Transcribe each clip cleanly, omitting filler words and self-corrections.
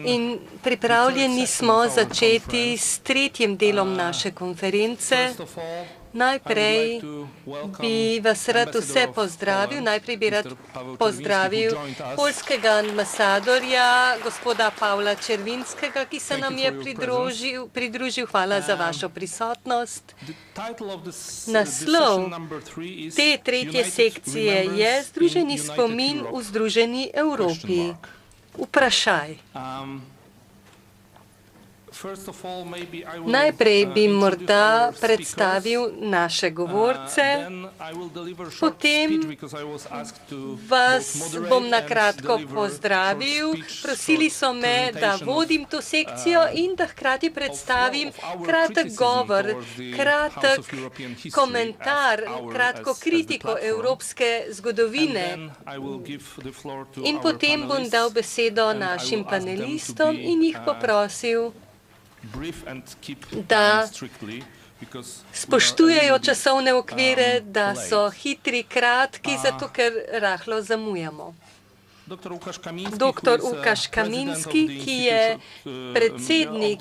In pripravljeni smo začeti s tretjim delom naše konference. Najprej bi vas rad vse pozdravil. Najprej bi rad pozdravil poljskega ambasadorja, gospoda Pavla Červinskega, ki se nam je pridružil. Hvala za vašo prisotnost. Naslov te tretje sekcije je Združeni spomin v združeni Evropi. Vprašaj. Najprej bi morda predstavil naše govorce, potem vas bom nakratko pozdravil. Prosili so me, da vodim to sekcijo in da hkrati predstavim kratek govor, kratek komentar, kratko kritiko evropske zgodovine. In potem bom dal besedo našim panelistom in jih poprosil, da spoštujejo časovne okvire, da so hitri, kratki, zato ker rahlo zamujamo. Dr. Łukasz Kamiński, ki je predsednik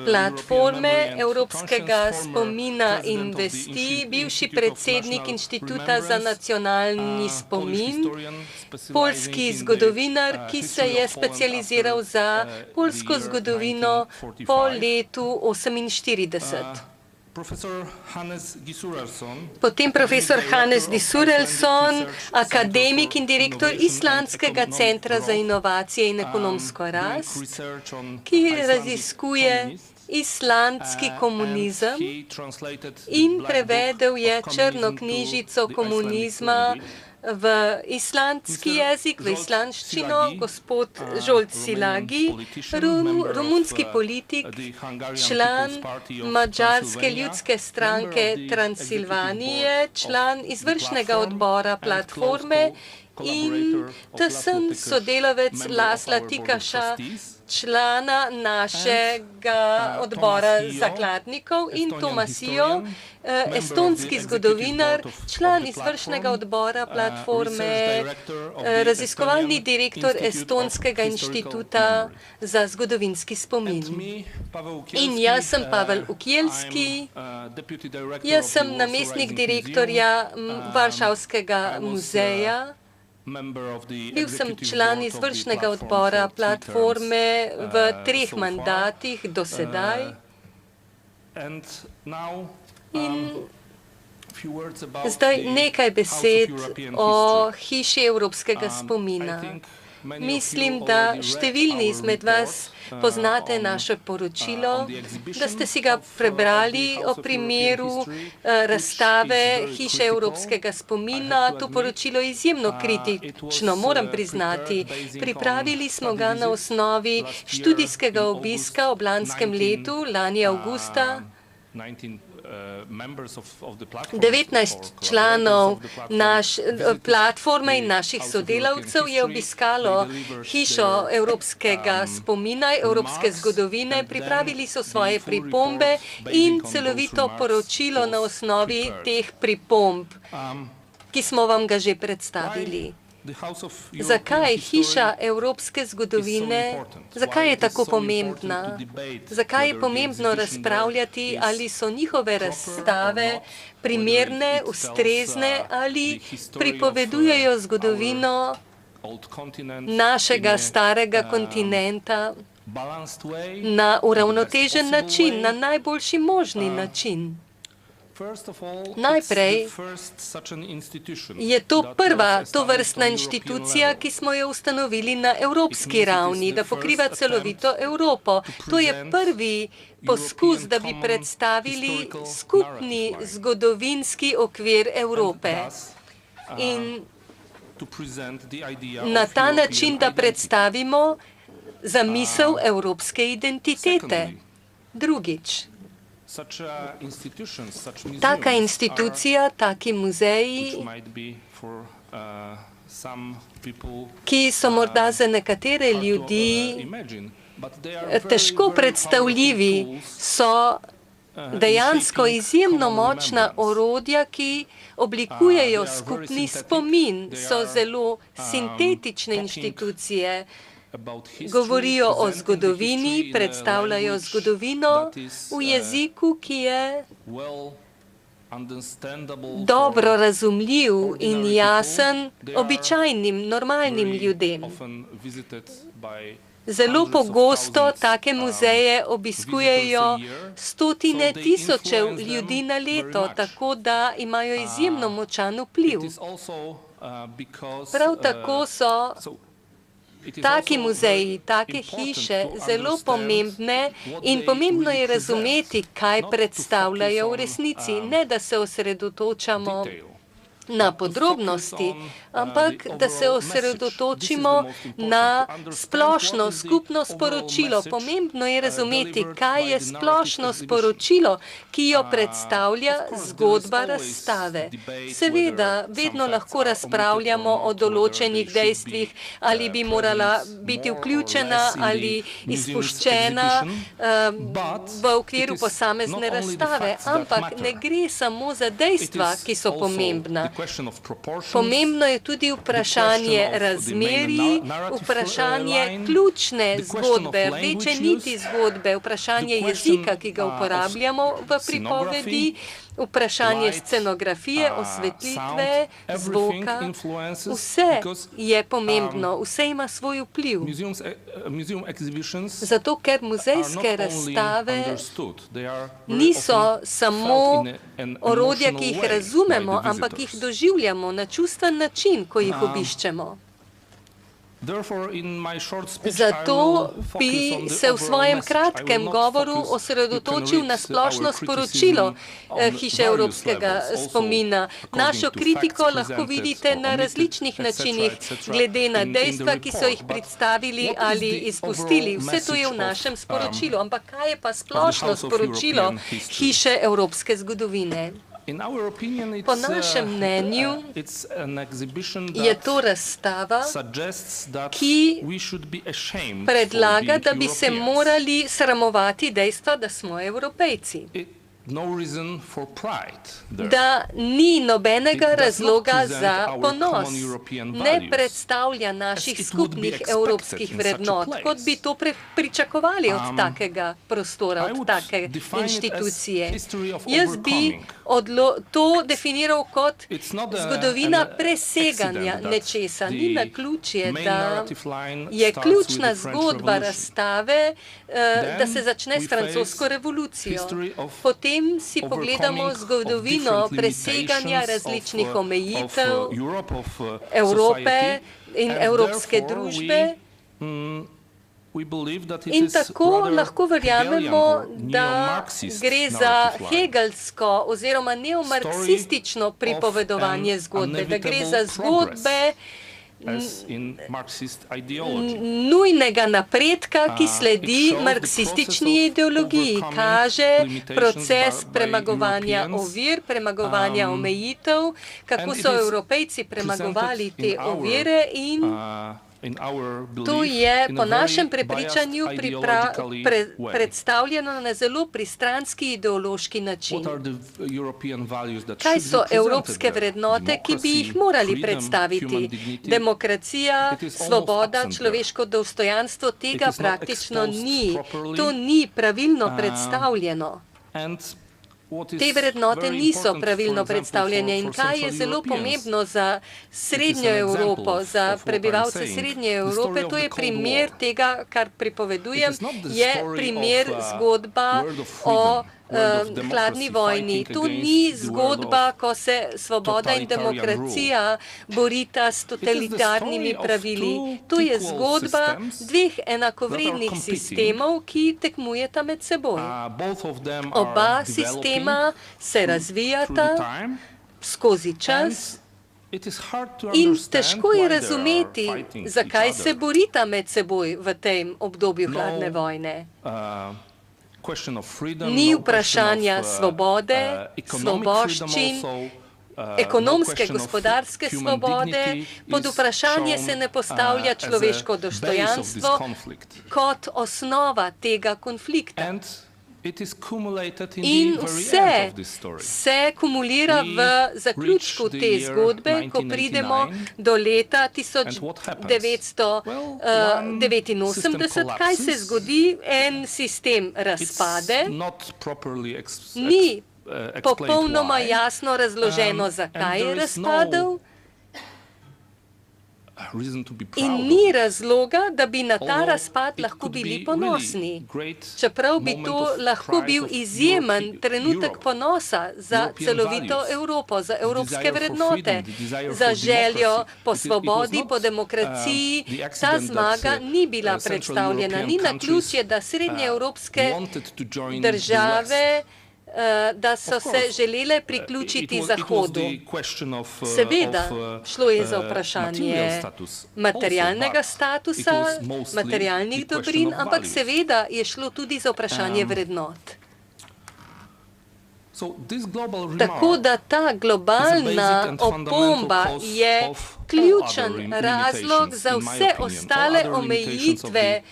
platforme Evropskega spomina in vesti, bivši predsednik Inštituta za nacionalni spomin, poljski zgodovinar, ki se je specializiral za poljsko zgodovino po letu 1948. Potem profesor Hannes Gisurelsson, akademik in direktor Islandskega centra za inovacije in ekonomsko rast, ki raziskuje islandski komunizem in prevedel je črno knjižico komunizma v islandski jezik, v islandščino, gospod Zsolt Szilágyi, romunski politik, član Madžarske ljudske stranke Transilvanije, član izvršnega odbora platforme in tesen sodelavec Laszla Tikaša, člana našega odbora zakladnikov, in Tomasijo, estonski zgodovinar, član izvršnega odbora platforme, raziskovalni direktor Estonskega inštituta za zgodovinski spomin. In jaz sem Pavel Ukielski, jaz sem namestnik direktorja Varšavskega muzeja. Bil sem član izvršnega odbora platforme v 3 mandatih do sedaj. In zdaj nekaj besed o hiši evropskega spomina. Mislim, da številni izmed vas poznate naše poročilo, da ste si ga prebrali o primeru razstave hiše evropskega spomina. To poročilo je izjemno kritično, moram priznati. Pripravili smo ga na osnovi študijskega obiska ob lanskem letu, lani avgusta. 19 članov platforme in naših sodelavcev je obiskalo hišo evropskega spomina, evropske zgodovine, pripravili so svoje pripombe in celovito poročilo na osnovi teh pripomb, ki smo vam ga že predstavili. Zakaj hiša evropske zgodovine, zakaj je tako pomembna? Zakaj je pomembno razpravljati, ali so njihove razstave primerne, ustrezne, ali pripovedujejo zgodovino našega starega kontinenta na uravnotežen način, na najboljši možni način? Najprej je to prva tovrstna inštitucija, ki smo jo ustanovili na evropski ravni, da pokriva celovito Evropo. To je prvi poskus, da bi predstavili skupni zgodovinski okvir Evrope. In na ta način, da predstavimo zamisel evropske identitete. Drugič, taka institucija, taki muzeji, ki so morda za nekatere ljudi težko predstavljivi, so dejansko izjemno močna orodja, ki oblikujejo skupni spomin, so zelo sintetične inštitucije, govorijo o zgodovini, predstavljajo zgodovino v jeziku, ki je dobro razumljiv in jasen običajnim, normalnim ljudem. Zelo pogosto take muzeje obiskujejo stotine tisočev ljudi na leto, tako da imajo izjemno močan vpliv. Prav tako so taki muzeji, take hiše zelo pomembne in pomembno je razumeti, kaj predstavljajo v resnici, ne da se osredotočamo na podrobnosti, ampak da se osredotočimo na splošno skupno sporočilo. Pomembno je razumeti, kaj je splošno sporočilo, ki jo predstavlja zgodba razstave. Seveda, vedno lahko razpravljamo o določenih dejstvih, ali bi morala biti vključena ali izpuščena v okviru posamezne razstave, ampak ne gre samo za dejstva, ki so pomembna. Pomembno je tudi vprašanje razmerij, vprašanje ključne zgodbe, rdeče niti zgodbe, vprašanje jezika, ki ga uporabljamo v pripovedi, vprašanje scenografije, osvetlitve, zvoka. Vse je pomembno, vse ima svoj vpliv. Zato, ker muzejske razstave niso samo orodja, ki jih razumemo, ampak jih doživljamo na čustven način, ko jih obiščemo. Zato bi se v svojem kratkem govoru osredotočil na splošno sporočilo Hiše evropskega spomina. Našo kritiko lahko vidite na različnih načinih, glede na dejstva, ki so jih predstavili ali izpustili. Vse to je v našem sporočilu. Ampak kaj je pa splošno sporočilo Hiše evropske zgodovine? Po našem mnenju je to razstava, ki predlaga, da bi se morali sramovati dejstva, da smo Evropejci. Da ni nobenega razloga za ponos, ne predstavlja naših skupnih evropskih vrednot, kot bi to pričakovali od takega prostora, od take inštitucije. Jaz bi to definiral kot zgodovina preseganja nečesa. Ni naključje, da je ključna zgodba razstave, da se začne s francosko revolucijo. Potem si pogledamo zgodovino preseganja različnih omejitev Evrope in evropske družbe. In tako lahko verjamemo, da gre za hegelsko oziroma neomarksistično pripovedovanje zgodbe, da gre za zgodbe nujnega napredka, ki sledi marksistični ideologiji, kaže proces premagovanja ovir, premagovanja omejitev, kako so Evropejci premagovali te ovire in to je po našem prepričanju predstavljeno na zelo pristranski ideološki način. Kaj so evropske vrednote, ki bi jih morali predstaviti? Demokracija, svoboda, človeško dostojanstvo, tega praktično ni. To ni pravilno predstavljeno. Te vrednote niso pravilno predstavljene in kaj je zelo pomembno za Srednjo Evropo, za prebivalce Srednje Evrope, to je primer tega, kar pripovedujem, je primer zgodba o hladni vojni. To ni zgodba, ko se svoboda in demokracija borita s totalitarnimi pravili. To je zgodba dveh enakovrednih sistemov, ki tekmujeta med seboj. Oba sistema se razvijata skozi čas in težko je razumeti, zakaj se borita med seboj v tem obdobju hladne vojne. Ni vprašanja svobode, svoboščin, ekonomske, gospodarske svobode, pod vprašanje se ne postavlja človeško dostojanstvo kot osnova tega konflikta. In vse se kumulira v zaključku te zgodbe, ko pridemo do leta 1989. Kaj se zgodi? En sistem razpade, ni popolnoma jasno razloženo, zakaj je razpadel, in ni razloga, da bi na ta razpad lahko bili ponosni. Čeprav bi to lahko bil izjemen trenutek ponosa za celovito Evropo, za evropske vrednote, za željo po svobodi, po demokraciji. Ta zmaga ni bila predstavljena. Ni naključje, da srednjeevropske države da so se želele priključiti Zahodu. Seveda, šlo je za vprašanje materialnega statusa, materialnih dobrin, ampak seveda je šlo tudi za vprašanje vrednot. Tako da ta globalna opomba je ključen razlog za vse ostale omejitve,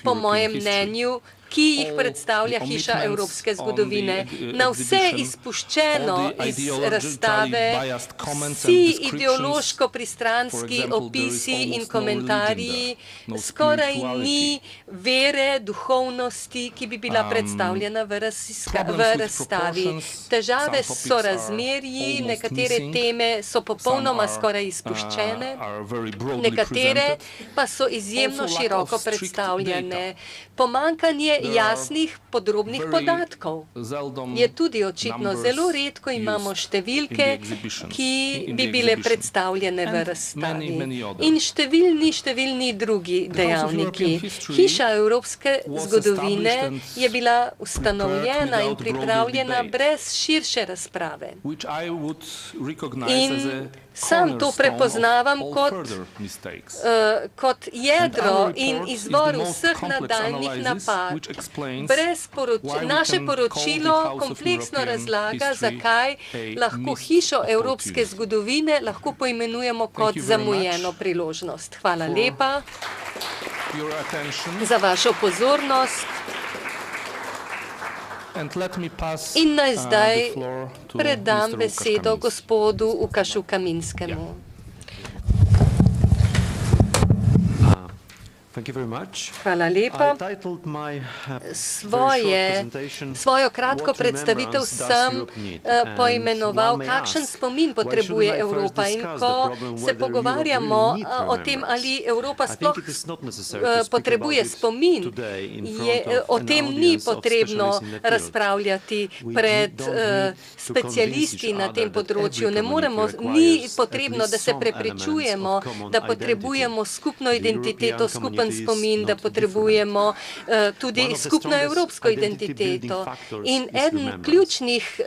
po mojem mnenju, ki jih predstavlja Hiša evropske zgodovine. Na vse izpuščeno iz razstave, vsi ideološko pristranski opisi in komentarji, skoraj ni vere, duhovnosti, ki bi bila predstavljena v razstavi. Težave s sorazmerji, nekatere teme so popolnoma skoraj izpuščene, nekatere pa so izjemno široko predstavljene. Pomanjkanje jasnih, podrobnih podatkov je tudi očitno. Zelo redko imamo številke, ki bi bile predstavljene v razstavi. In številni drugi dejavniki. Hiša evropske zgodovine je bila ustanovljena in pripravljena brez širše razprave. In sam to prepoznavam kot jedro in izvor vseh nadaljnih napak. Naše poročilo kompleksno razlaga, zakaj lahko Hišo evropske zgodovine lahko poimenujemo kot zamujeno priložnost. Hvala lepa za vašo pozornost. In naj zdaj predam besedo gospodu Ukašu Kaminskemu. Hvala lepa. Svojo kratko predstavitev sem poimenoval, kakšen spomin potrebuje Evropa. In ko se pogovarjamo o tem, ali Evropa sploh potrebuje spomin, o tem ni potrebno razpravljati pred specialisti na tem področju. Ni potrebno, da se prepričujemo, da potrebujemo skupno identiteto, skupen spomin, da potrebujemo tudi skupno evropsko identiteto. In eden ključnih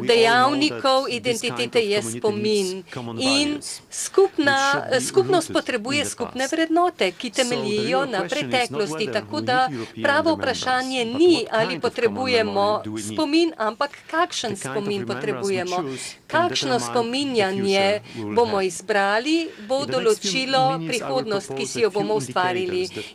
dejavnikov identitete je spomin. In skupnost potrebuje skupne vrednote, ki temeljijo na preteklosti. Tako da pravo vprašanje ni, ali potrebujemo spomin, ampak kakšen spomin potrebujemo. Kakšno spominjanje bomo izbrali, bo določilo prihodnost, ki si jo bomo ustvarili.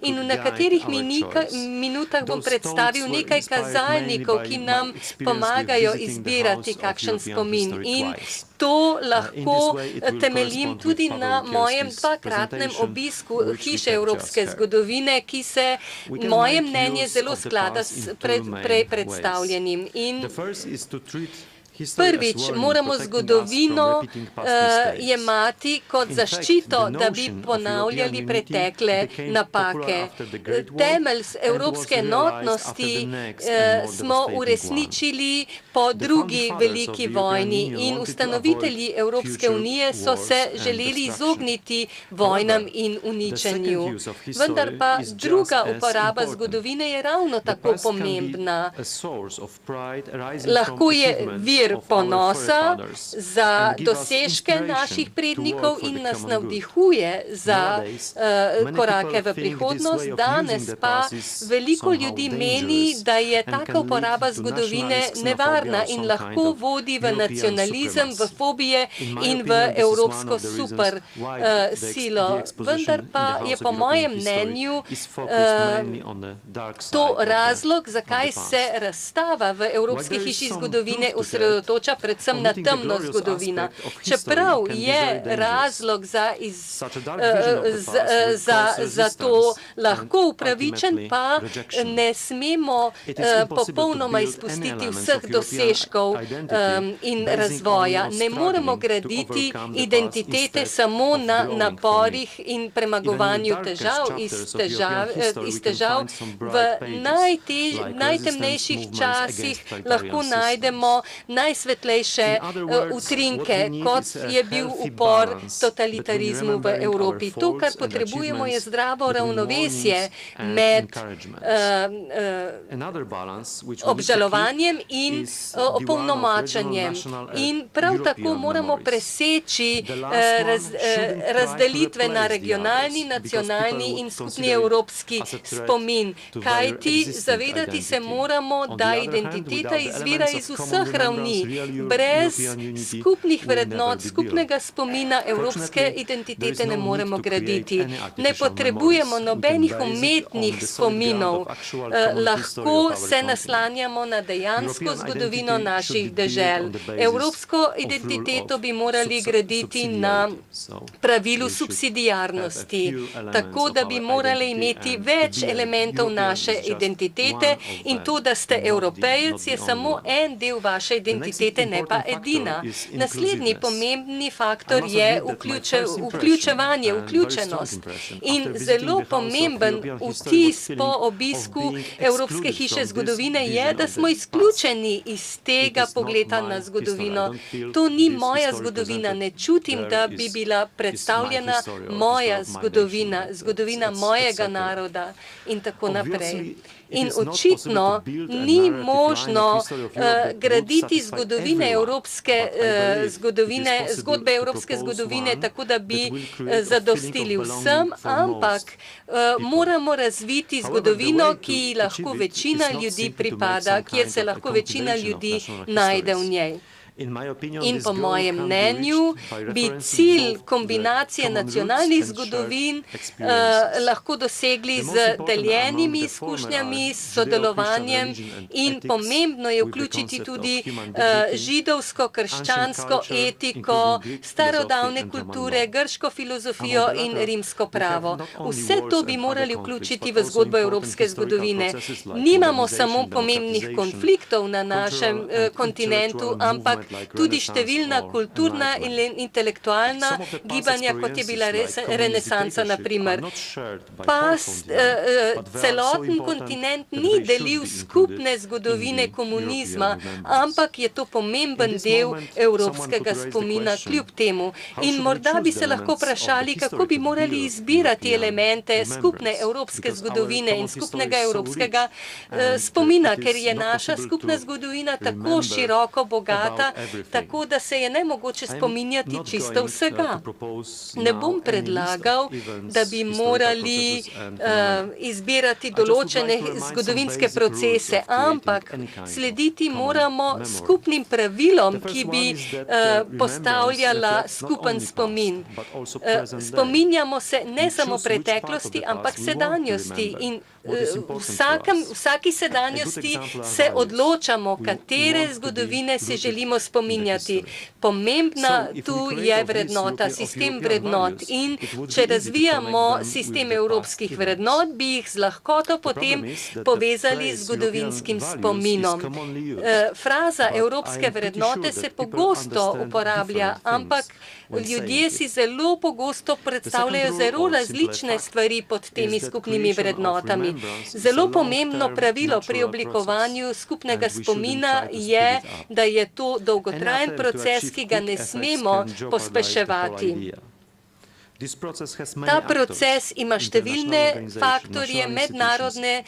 In v nekaterih minutah bom predstavil nekaj kazalnikov, ki nam pomagajo izbirati kakšen spomin. In to lahko temeljim tudi na mojem dvakratnem obisku Hiše evropske zgodovine, ki se, moje mnenje, zelo sklada s prej predstavljenim. In prvič, moramo zgodovino jemati kot zaščito, da bi ponavljali pretekle napake. Temelj evropske enotnosti smo uresničili po drugi veliki vojni in ustanovitelji Evropske unije so se želeli izogniti vojnam in uničenju. Vendar pa druga uporaba zgodovine je ravno tako pomembna. Lahko je vir vir ponosa za dosežke naših prednikov in nas navdihuje za korake v prihodnost. Danes pa veliko ljudi meni, da je taka uporaba zgodovine nevarna in lahko vodi v nacionalizem, v fobije in v evropsko super silo. Vendar pa je po mojem mnenju to razlog, zakaj se razstava v Evropski hiši zgodovine osredotoča predvsem na temno zgodovino. Čeprav je razlog za to lahko upravičen, pa ne smemo popolnoma izpustiti vseh dosežkov in razvoja. Ne moremo graditi identitete samo na naporih in premagovanju težav. Iz težav v najtemnejših časih lahko najdemo najsvetlejše utrinke, kot je bil upor totalitarizmu v Evropi. To, kar potrebujemo, je zdravo ravnovesje med obžalovanjem in opolnomačenjem. In prav tako moramo preseči razdelitve na regionalni, nacionalni in skupni evropski spomin. Kajti zavedati se moramo, da identiteta izvira iz vseh ravni. Brez skupnih vrednot, skupnega spomina evropske identitete ne moremo graditi. Ne potrebujemo nobenih umetnih spominov. Lahko se naslanjamo na dejansko zgodovino naših dežel. Evropsko identiteto bi morali graditi na pravilu subsidiarnosti, tako da bi morali imeti več elementov naše identitete in to, da ste Evropejec, je samo en del vaše identitete, ne pa edina. Naslednji pomembni faktor je vključevanje, vključenost. In zelo pomemben vtis po obisku Evropske hiše zgodovine je, da smo izključeni iz tega pogleda na zgodovino. To ni moja zgodovina, ne čutim, da bi bila predstavljena moja zgodovina, zgodovina mojega naroda in tako naprej. In očitno ni možno graditi zgodbe evropske zgodovine tako, da bi zadostili vsem, ampak moramo razviti zgodovino, ki lahko večina ljudi pripada, kjer se lahko večina ljudi najde v njej. In po mojem mnenju bi cilj kombinacije nacionalnih zgodovin lahko dosegli z deljenimi izkušnjami, s sodelovanjem in pomembno je vključiti tudi židovsko, krščansko etiko, starodavne kulture, grško filozofijo in rimsko pravo. Vse to bi morali vključiti v zgodbo evropske zgodovine. Nimamo samo pomembnih konfliktov na našem kontinentu, ampak tudi številna kulturna in intelektualna gibanja, kot je bila renesansa, na primer. Pa celoten kontinent ni delil skupne zgodovine komunizma, ampak je to pomemben del evropskega spomina kljub temu. In morda bi se lahko vprašali, kako bi morali izbirati elemente skupne evropske zgodovine in skupnega evropskega spomina, ker je naša skupna zgodovina tako široko bogata, tako da se je nemogoče spominjati čisto vsega. Ne bom predlagal, da bi morali izbirati določene zgodovinske procese, ampak slediti moramo skupnim pravilom, ki bi postavljala skupen spomin. Spominjamo se ne samo preteklosti, ampak sedanjosti in vsaki sedanjosti se odločamo, katere zgodovine se želimo spominjati. Pomembna tu je vrednota, sistem vrednot in če razvijamo sistem evropskih vrednot, bi jih z lahkoto potem povezali z zgodovinskim spominom. Fraza evropske vrednote se pogosto uporablja, ampak ljudje si zelo pogosto predstavljajo zelo različne stvari pod temi skupnimi vrednotami. Zelo pomembno pravilo pri oblikovanju skupnega spomina je, da je to dolgotrajen proces, ki ga ne smemo pospeševati. Ta proces ima številne faktorje, mednarodne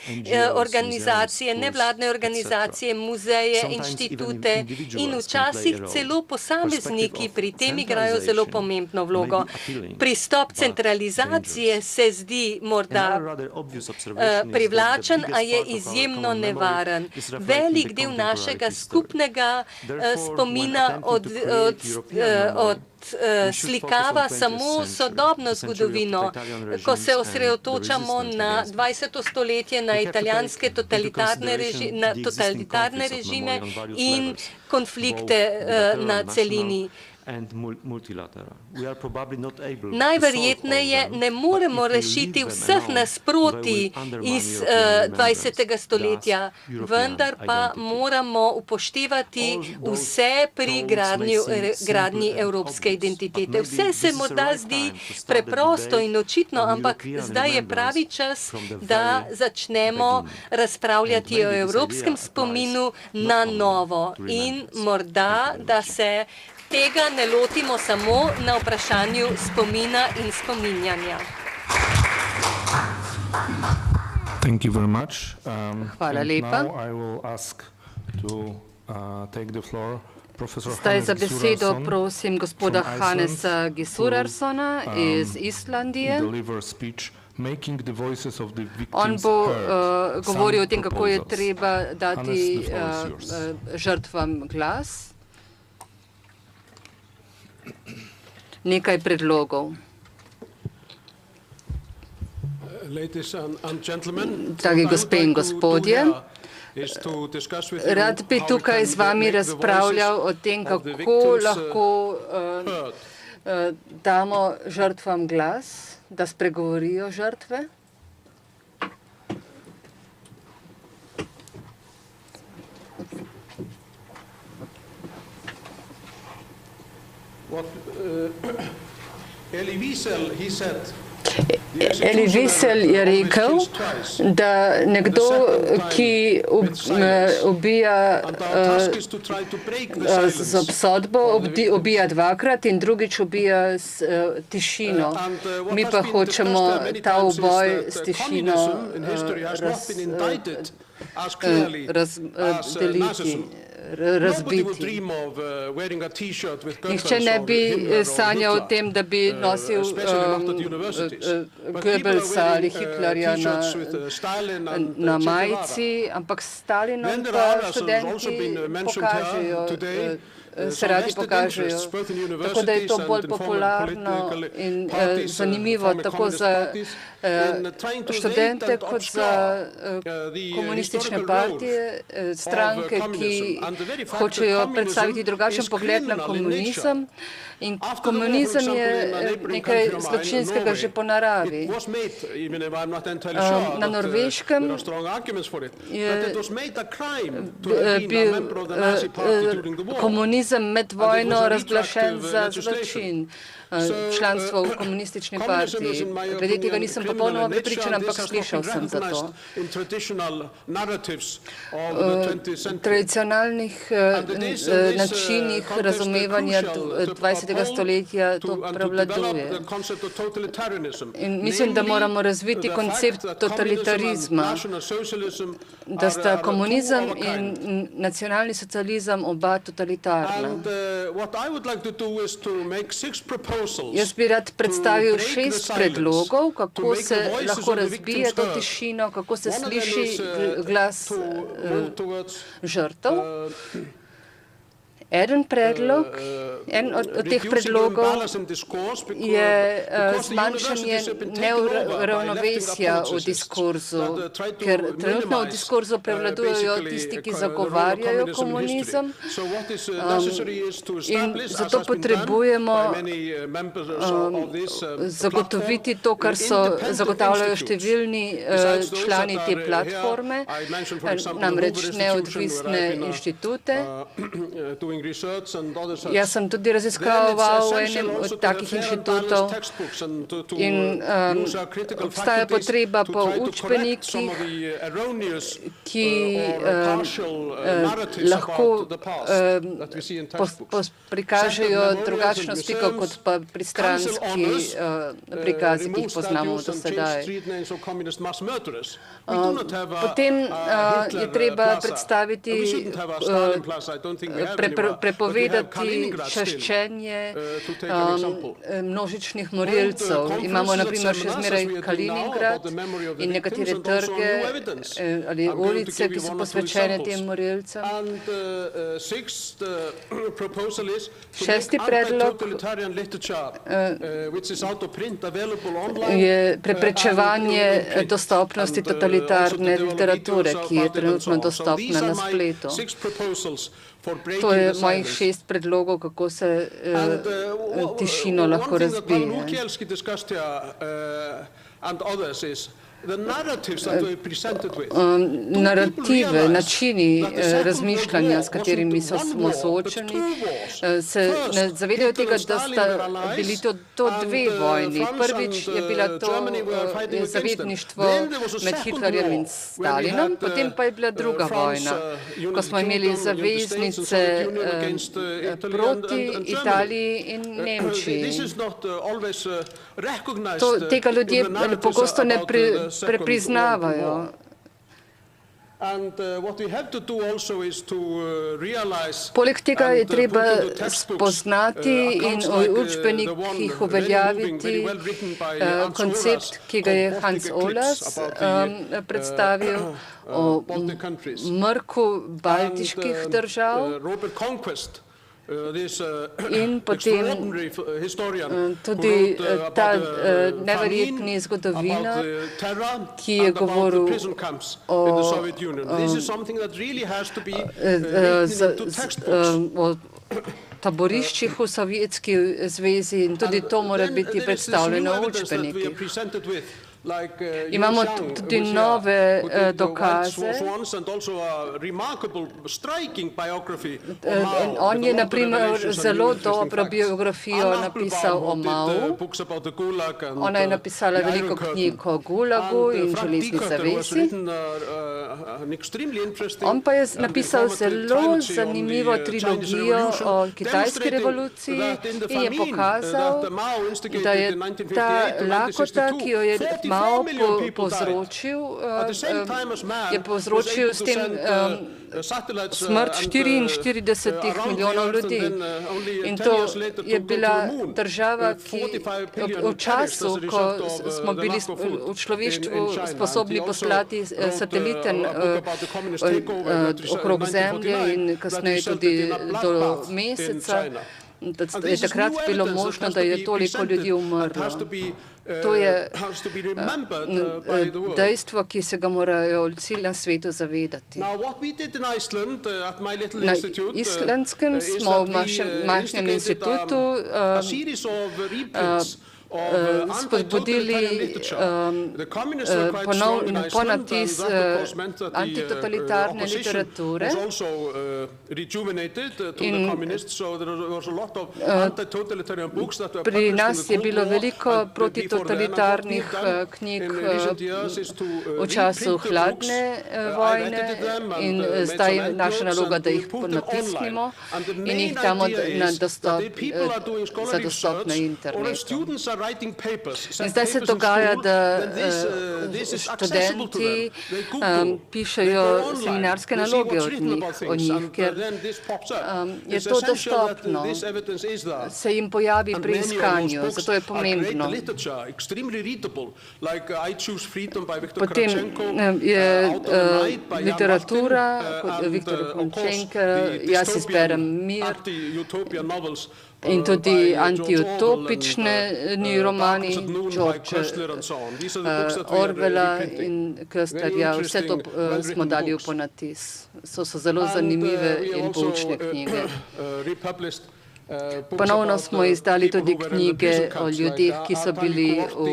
organizacije, nevladne organizacije, muzeje, inštitute in včasih celo posamezniki pri tem igrajo zelo pomembno vlogo. Pristop centralizacije se zdi morda privlačen, a je izjemno nevaren. Velik del našega skupnega spomina slikava samo sodobno zgodovino, ko se osredotočamo na 20. stoletje, na italijanske totalitarne režime in konflikte na celini. Najverjetneje ne moremo rešiti vseh nasprotij iz 20. stoletja, vendar pa moramo upoštevati vse pri gradnji evropske identitete. Vse se morda zdi preprosto in očitno, ampak zdaj je pravi čas, da začnemo razpravljati o evropskem spominu na novo in morda, da se tega ne lotimo samo na vprašanju spomina in spominjanja. Hvala lepa. Zdaj za besedo prosim gospoda Hannesa Gissurarssona iz Islandije. On bo govoril o tem, kako je treba dati žrtvam glas. Nekaj predlogov. Dragi gospe in gospodje, rad bi tukaj z vami razpravljal o tem, kako lahko damo žrtvam glas, da spregovorijo žrtve. Elie Wiesel je rekel, da nekdo, ki ubija z obsodbo, ubija dvakrat in drugič ubija s tišino. Mi pa hočemo ta uboj s tišino razdeliti. Razbiti. Nihče ne bi sanjal o tem, da bi nosil Goebbelsa ali Hitlerja na majici, ampak Stalinom pa študenti pokažejo, se radi pokažejo. Tako da je to bolj popularno in zanimivo tako za študente kot za komunistične partije, stranke, ki hočejo predstaviti drugačen pogled na komunizem. In komunizem je nekaj zločinskega že po naravi. Na Norveškem je bil komunizem med vojno razglašen za zločin. Članstvo v komunistični partiji. Glede tega nisem popolnoma prepričan, ampak slišal sem za to. Tradicionalnih načinih razumevanja 20. stoletja to prevladuje. In mislim, da moramo razviti koncept totalitarizma, da sta komunizem in nacionalni socializem oba totalitarna. Jaz bi rad predstavil 6 predlogov, kako se lahko razbije to tišino, kako se sliši glas žrtev. Eden od teh predlogov je zmanjšanje neravnovesja v diskurzu, ker trenutno v diskurzu prevladujejo tisti, ki zagovarjajo komunizem in zato potrebujemo zagotoviti to, kar zagotavljajo številni člani te platforme, namreč neodvisne inštitute, Jaz sem tudi raziskoval v enem od takih inštitutov in obstaja potreba po učbenikih, ki lahko prikažejo drugačno sliko kot pa pristranski prikazi, ki jih poznamo do sedaj. Potem je treba predstaviti, prepovedati čaščenje množičnih morilcev. Imamo na primer še zmeraj Kaliningrad in nekatere trge ali ulice, ki so posvečene tem morilcem. Šesti predlog je preprečevanje dostopnosti totalitarne literature, ki je trenutno dostopna na spletu. To je mojih 6 predlogov, kako se tišino lahko razbije. Narative, načini razmišljanja, s katerimi smo soočeni, se ne zavedajo tega, da sta bili to dve vojni. Prvič je bila to zavetništvo med Hitlerjem in Stalinom, potem pa je bila druga vojna, ko smo imeli zaveznice proti Italiji in Nemčiji. Tega ljudje pogosto ne prepriznavajo. Poleg tega je treba spoznati in v učbenikih uveljaviti koncept, ki ga je Hans Ohlers predstavil o mrku baltiških držav. In potem tudi ta neverjetni zgodovinar, ki je govoril o taboriščih v Sovjetski zvezi in tudi to mora biti predstavljeno v učbenikih. Imamo tudi nove dokaze. On je, na primer, zelo dobro biografijo napisal o Mao. Ona je napisala veliko knjig o Gulagu in železni zavesi. On pa je napisal zelo zanimivo trilogijo o kitajski revoluciji in je pokazal, da je ta lakota, ki jo je Mao povzročil s tem smrt 44 milijonov ljudi. In to je bila država, ki v času, ko smo bili v človeštvu sposobni poslati sateliten okrog Zemlje in kasneje tudi do Meseca, je takrat bilo možno, da je toliko ljudi umrlo. To je dejstvo, ki se ga morajo vsi na svetu zavedati. Na Islandskem smo v majhnem institutu spodbudili ponatis antitotalitarne literature in pri nas je bilo veliko protitotalitarnih knjig v času hladne vojne in zdaj je naša naloga, da jih natisnimo in jih damo za dostop na internetu. In zdaj se dogaja, da študenti pišejo seminarske naloge o njih, ker je to dostopno, se jim pojavi pri iskanju, zato je pomembno. Potem je literatura, kot Viktor Končenka, Jaz izberem mir, in tudi antiutopični romani George Orwella in Köstlerja, vse to smo dali v ponatis. So zelo zanimive in poučne knjige. Ponovno smo izdali tudi knjige o ljudeh, ki so bili v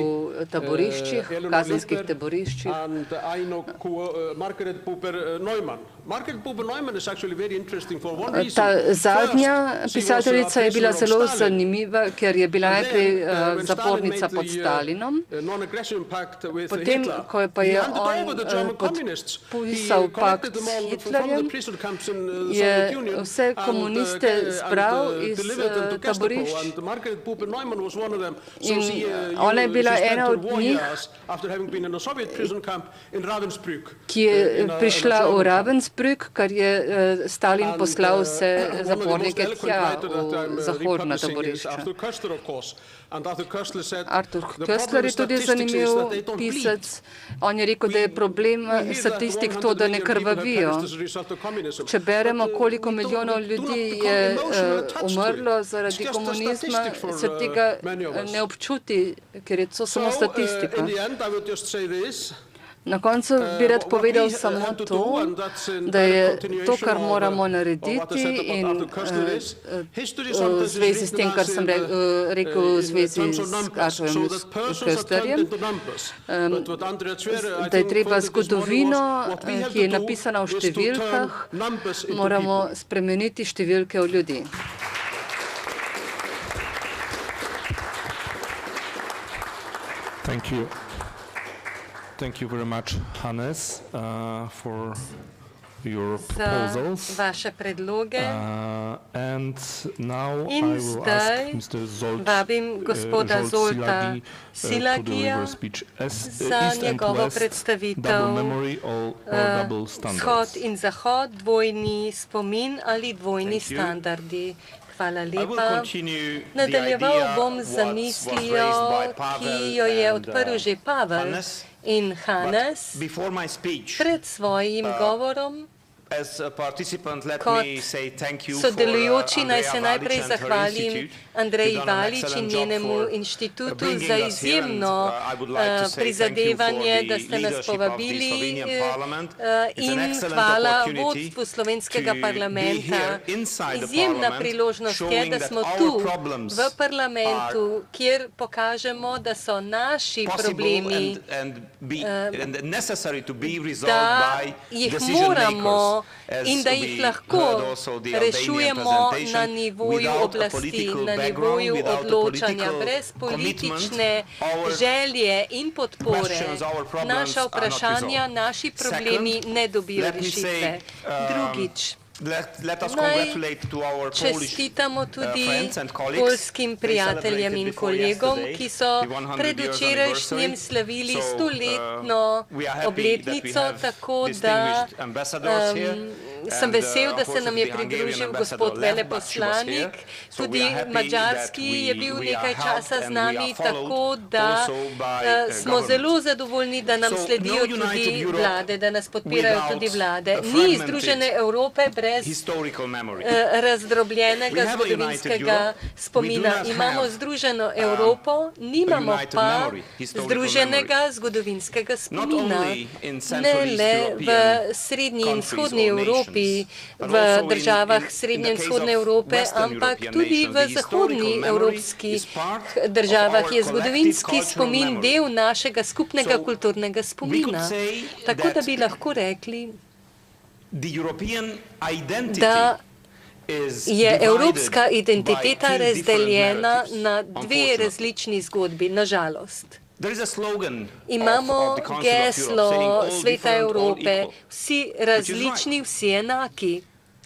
taboriščih, kazenskih taboriščih. Ta zadnja pisateljica je bila zelo zanimiva, ker je bila najprej zapornica pod Stalinom, potem, ko pa je on podpisal pakt s Hitlerjem, je vse komuniste zbral iz taborišč in ona je bila ena od njih, ki je prišla v Ravensbrück, kar je Stalin poslal vse zapornike tja v zahodna taborišča. Arthur Koestler je tudi zanimiv pisec. On je rekel, da je problem statistik to, da ne krvavijo. Če beremo, koliko milijonov ljudi je umrlo zaradi komunizma, se tega ne občuti, ker je to samo statistika. Na koncu bi rad povedal samo to, da je to, kar moramo narediti in v zvezi s tem, kar sem rekel v zvezi s Arthurjem Koestlerjem, da je treba zgodovino, ki je napisana v številkah, moramo spremeniti številke v ljudi. Thank you. Thank you very much, Hannes, for your proposals. Za vaše predloge. And now in I will ask Mr. vabim gospoda Zolta Szilagija za njegovo predstavitev Vzhod in Zahod, dvojni spomin ali dvojni standardi. Hvala lepa. Nadaljeval bom z zamislijo, ki jo je odprl že Pavel in Hannes pred svojim govorom. Kot sodelujoči naj se najprej zahvalim Andreji Valič in njenemu inštitutu za izjemno prizadevanje, da ste nas povabili in hvala vodstvu slovenskega parlamenta. Izjemna priložnost je, da smo tu v parlamentu, kjer pokažemo, da so naši problemi, da jih moramo in da jih lahko rešujemo na nivoju oblasti, na nivoju odločanja, brez politične želje in podpore. Naša vprašanja, naši problemi ne dobijo rešitve. Drugič, naj čestitamo tudi poljskim prijateljem in kolegom, ki so predvčerajšnjem slavili 100-letno obletnico, tako da sem vesel, da se nam je pridružil gospod veleposlanik. Tudi madžarski je bil nekaj časa z nami, tako da smo zelo zadovoljni, da nam sledijo tudi vlade, da nas podpirajo tudi vlade. Ni Združene Evrope brez razdrobljenega zgodovinskega spomina. Imamo Združeno Evropo, nimamo pa združenega zgodovinskega spomina. Ne le v srednji in vzhodni Evropi, v državah srednje in vzhodne Evrope, ampak tudi v zahodni evropskih državah je zgodovinski spomin del našega skupnega kulturnega spomina. Tako da bi lahko rekli, da je evropska identiteta razdeljena na dve različni zgodbi, nažalost. Imamo geslo Sveta Evrope, vsi različni, vsi enaki.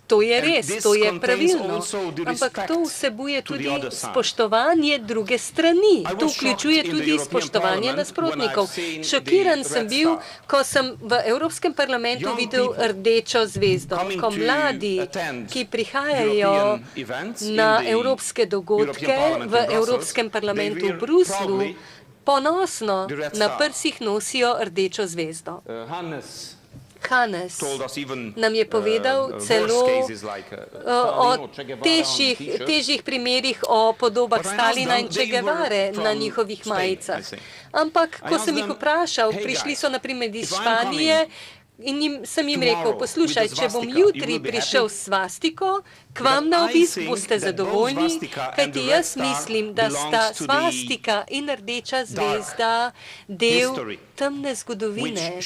To je res, to je pravilno, ampak to vsebuje tudi spoštovanje druge strani. To vključuje tudi spoštovanje nasprotnikov. Šokiran sem bil, ko sem v Evropskem parlamentu videl rdečo zvezdo. Ko mladi, ki prihajajo na evropske dogodke v Evropskem parlamentu v Bruslu, ponosno na prsih nosijo rdečo zvezdo. Hannes nam je povedal celo o težjih primerih o podobah Stalina in Che Guevare na njihovih majicah. Ampak, ko sem jih vprašal, prišli so naprimer iz Španije, In sem jim rekel, poslušaj, če bom jutri prišel s svastiko, k vam na obisk boste zadovoljni, kajti jaz mislim, da sta svastika in rdeča zvezda del temne zgodovine,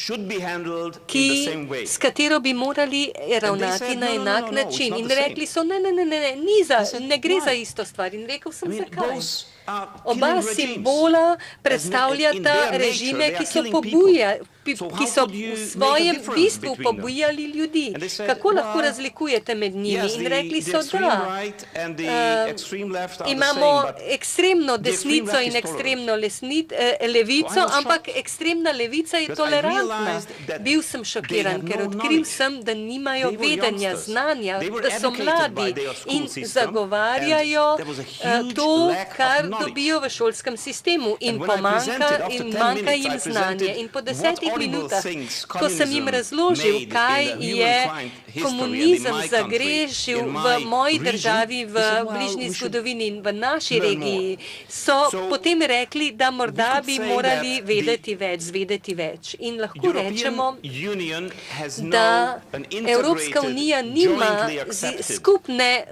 s katero bi morali ravnati na enak način. In rekli so, ne gre za isto stvar. In rekel sem, zakaj? Oba simbola predstavljata režime, ki so v svojem bistvu pobujali ljudi. Kako lahko razlikujete med njimi? In rekli so, da imamo ekstremno desnico in ekstremno levico, ampak ekstremna levica je tolerantna. Bil sem šokiran, ker odkril sem, da nimajo vedenja, znanja, da so mladi in zagovarjajo to, kar dobijo v šolskem sistemu in manjka jim znanje. In po 10 minutah, ko sem jim razložil, kaj je komunizem zagrešil v moji državi, v bližnji zgodovini in v naši regiji, so potem rekli, da morda bi morali vedeti več. In lahko rečemo, da Evropska unija nima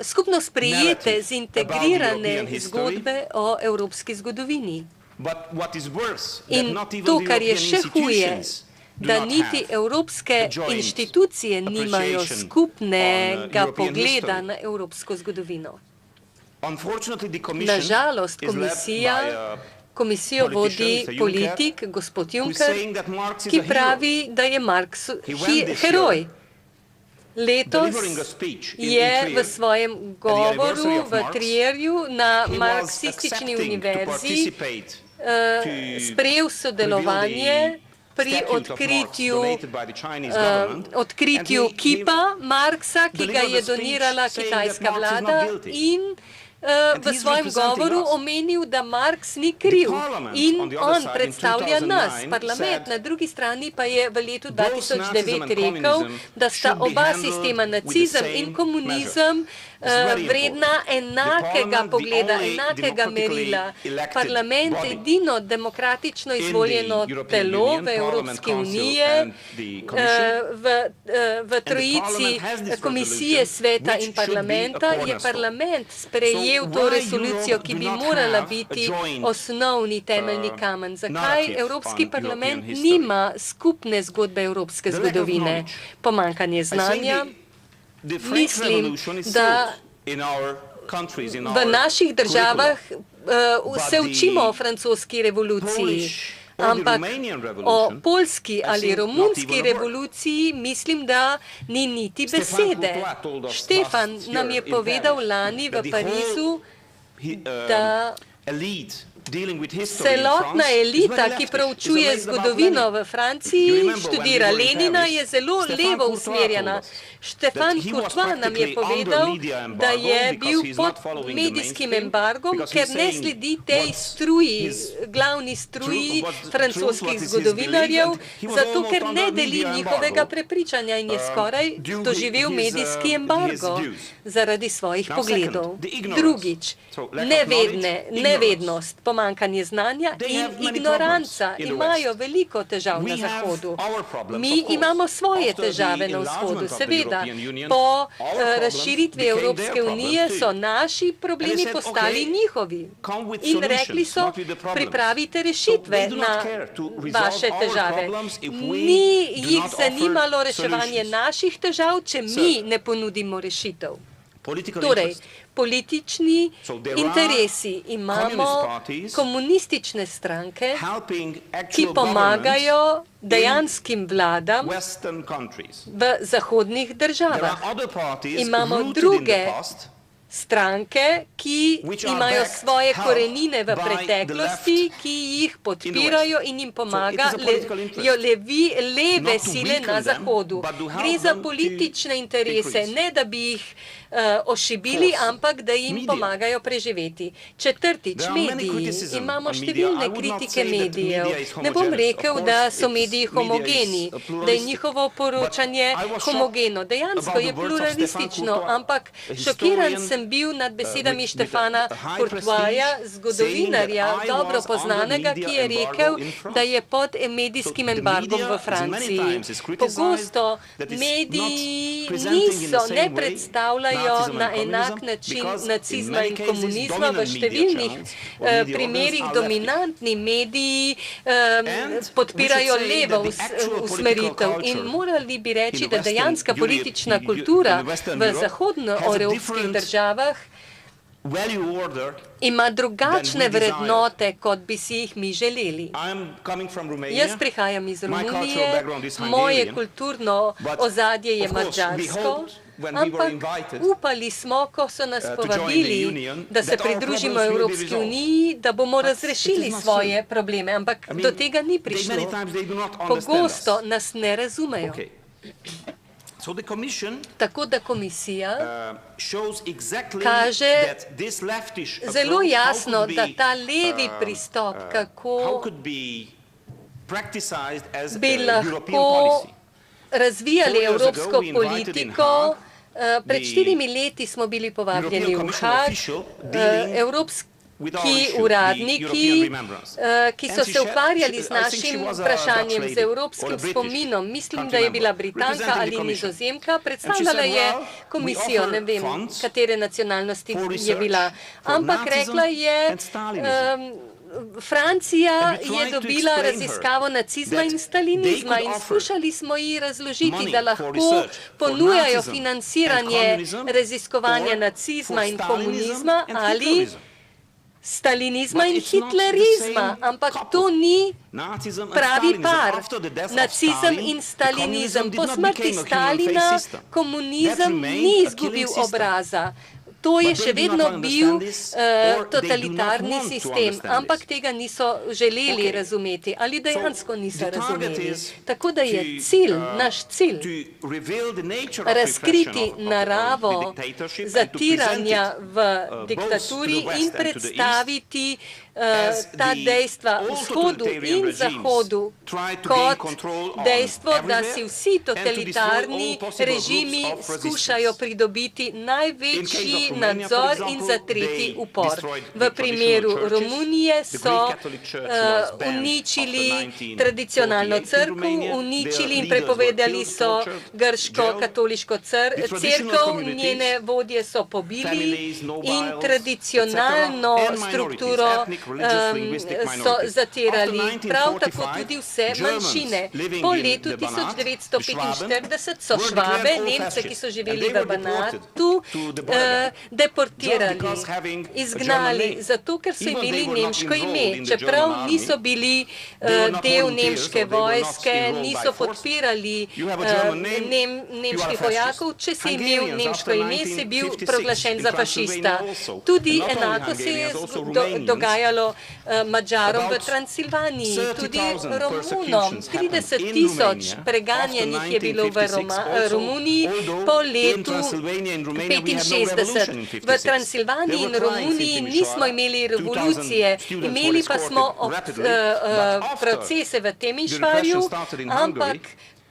skupno sprejete, zintegrirane zgodbe o evropski zgodovini. In to, kar je še huje, da niti evropske inštitucije nimajo skupnega pogleda na evropsko zgodovino. Nažalost, komisijo vodi politik, gospod Juncker, ki pravi, da je Marx heroj. Letos je v svojem govoru v Trierju na marksistični univerzi sprejel sodelovanje pri odkritju kipa Marxa, ki ga je donirala kitajska vlada, in v svojem govoru omenil, da Marx ni kriv in on predstavlja nas, parlament. Na drugi strani pa je v letu 2009 rekel, da sta oba sistema, nacizem in komunizem, vredna enakega pogleda, enakega merila. Parlament, edino demokratično izvoljeno telo v Evropski uniji, v trojici komisije, sveta in parlamenta, je parlament sprejel to resolucijo, ki bi morala biti osnovni temeljni kamen. Zakaj Evropski parlament nima skupne zgodbe evropske zgodovine? Pomanjkanje znanja. Mislim, da v naših državah se učimo o francoski revoluciji, ampak o poljski ali romunski revoluciji mislim, da ni niti besede. Štefan nam je povedal lani v Parizu, da celotna elita, ki proučuje zgodovino v Franciji, študira Lenina, je zelo levo usmerjena. Štefan Courtois nam je povedal, da je bil pod medijskim embargom, ker ne sledi tej struji, glavni struji francoskih zgodovinarjev, zato ker ne deli njihovega prepričanja in je skoraj doživel medijski embargo zaradi svojih pogledov. Drugič, nevednost, pomanjkanje znanja in ignoranca imajo veliko težav na Zahodu. Mi imamo svoje težave na Vzhodu, seveda. Po razširitvi Evropske unije so naši problemi postali njihovi. In rekli so, pripravite rešitve na vaše težave. Ni jih zanimalo reševanje naših težav, če mi ne ponudimo rešitev. Torej, politični interesi. Imamo komunistične stranke, ki pomagajo dejanskim vladam v zahodnih državah. Imamo druge stranke, ki imajo svoje korenine v preteklosti, ki jih podpirajo in jim pomagajo leve sile na Zahodu. Gre za politične interese, ne da bi jih ošibili, ampak da jim pomagajo preživeti. Četrtič, mediji. Imamo številne kritike medijev. Ne bom rekel, da so mediji homogeni, da je njihovo poročanje homogeno. Dejansko je pluralistično, ampak šokiran sem sem bil nad besedami Štefana Courtoisa, zgodovinarja, dobro poznanega, ki je rekel, da je pod medijskim embargom v Franciji. Pogosto mediji ne predstavljajo na enak način nacizma in komunizma. V številnih primerih dominantni mediji podpirajo levo usmeritev in morali bi reči, da dejanska politična kultura v zahodnoevropskih državah ima drugačne vrednote, kot bi si jih mi želeli. Jaz prihajam iz Romunije, moje kulturno ozadje je madžarsko, ampak upali smo, ko so nas povabili, da se pridružimo Evropski uniji, da bomo razrešili svoje probleme, ampak do tega ni prišlo. Pogosto nas ne razumejo. Tako da komisija kaže zelo jasno, da ta levi pristop, kako bi lahko razvijali evropsko politiko. Pred 4 leti smo bili povabljeni v Haag, evropski uradniki, ki so se ukvarjali z našim vprašanjem, z evropskim spominom. Mislim, da je bila Britanka ali Nizozemka, predstavljala je komisijo, ne vem, katere nacionalnosti je bila, ampak rekla je, Francija je dobila raziskavo nacizma in stalinizma in skušali smo ji razložiti, da lahko ponujajo financiranje raziskovanja nacizma in komunizma ali stalinizma in hitlerizma, ampak to ni pravi par. Nacizem in stalinizem. Po smrti Stalina komunizem ni izgubil obraza. To je še vedno bil totalitarni sistem, ampak tega niso želeli razumeti ali dejansko niso razumeli. Tako da je naš cilj razkriti naravo zatiranja v diktaturi in predstaviti ta dejstva vzhodu in zahodu kot dejstvo, da si vsi totalitarni režimi skušajo pridobiti največji nadzor in zatreti upor. V primeru Romunije so uničili tradicionalno crkvo, uničili in prepovedali so grško-katoliško cerkev, njene vodje so pobili in tradicionalno strukturo so zatirali. Prav tako tudi vse manjšine. Po letu 1945 so Švabe, Nemce, ki so živeli v Banatu, deportirali, izgnali, zato ker so imeli nemško ime. Čeprav niso bili del nemške vojske, niso podpirali nemških vojakov, če si imel nemško ime, si bil proglašen za fašista. Tudi enako se je dogajalo Madžarom v Transilvaniji, tudi Romunom. 30 tisoč preganjenih je bilo v Romuniji po letu 65. V Transilvaniji in Romuniji nismo imeli revolucije, imeli pa smo procese v Teminšvarju, ampak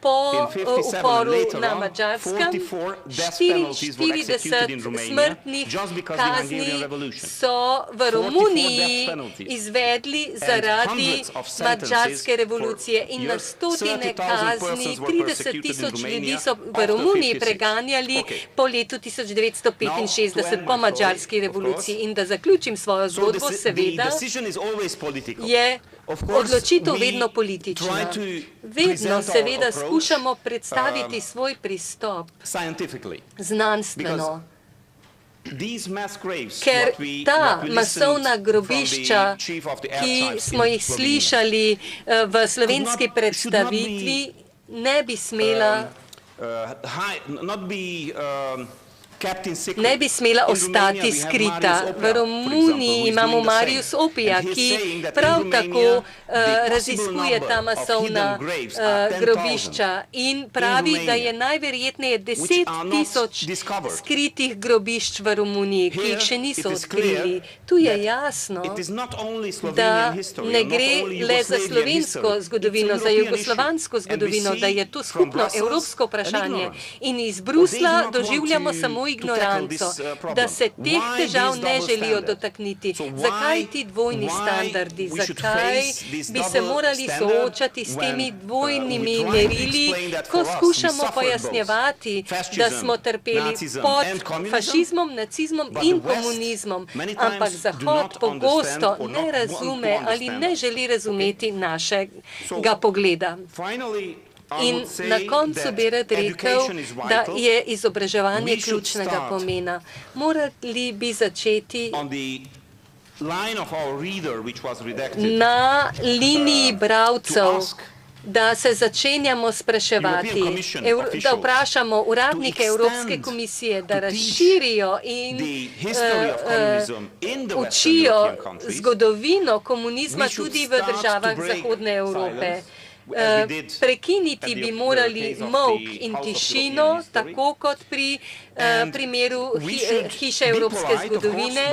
po uporu na Madžarskem 44 smrtnih kazni so v Romuniji izvedli zaradi madžarske revolucije in na stotine kazni, 30 tisoč ljudi so v Romuniji preganjali po letu 1965 po madžarski revoluciji. In da zaključim svojo zgodbo, seveda je odločitev vedno politična. Vedno seveda skušamo predstaviti svoj pristop znanstveno. Ker ta masovna grobišča, ki smo jih slišali v slovenski predstavitvi, ne bi smela ostati skrita. V Romuniji imamo Marius Opija, ki prav tako raziskuje ta masovna grobišča in pravi, da je najverjetneje 10 tisoč skritih grobišč v Romuniji, ki jih še niso odkrili. Tu je jasno, da ne gre le za slovensko zgodovino, za jugoslovansko zgodovino, da je to skupno evropsko vprašanje in iz Brusla doživljamo samo ignoranco, da se teh težav ne želijo dotakniti. Zakaj ti dvojni standardi? Zakaj bi se morali soočati s temi dvojnimi merili, ko skušamo pojasnjevati, da smo trpeli pod fašizmom, nacizmom in komunizmom, ampak Zahod pogosto ne razume ali ne želi razumeti našega pogleda. In na koncu bi rad rekel, da je izobraževanje ključnega pomena. Morali bi začeti na liniji bralcev, da se začenjamo spraševati, da vprašamo uradnike Evropske komisije, da razširijo in učijo zgodovino komunizma tudi v državah Zahodne Evrope. Prekiniti bi morali molk in tišino, tako kot pri primeru hiše evropske zgodovine.